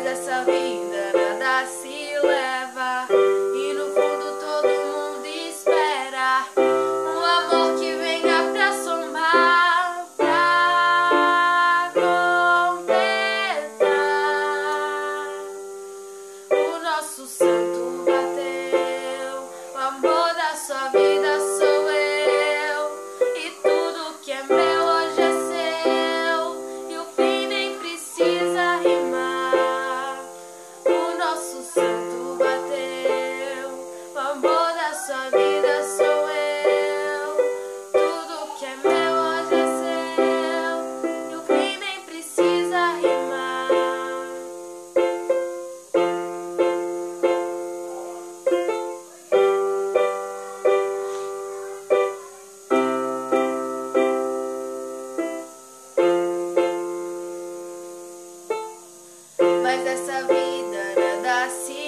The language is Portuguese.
Mas essa vida nada se leva, e no fundo todo mundo espera um amor que venha pra somar, pra completar. O nosso santo bateu, o amor da sua vida sou eu, e tudo que é meu hoje é seu, e o fim nem precisa rimar. O nosso santo bateu, o amor da sua vida sou eu, tudo que é meu hoje é seu, e o fim nem precisa rimar. Mas essa vida nada se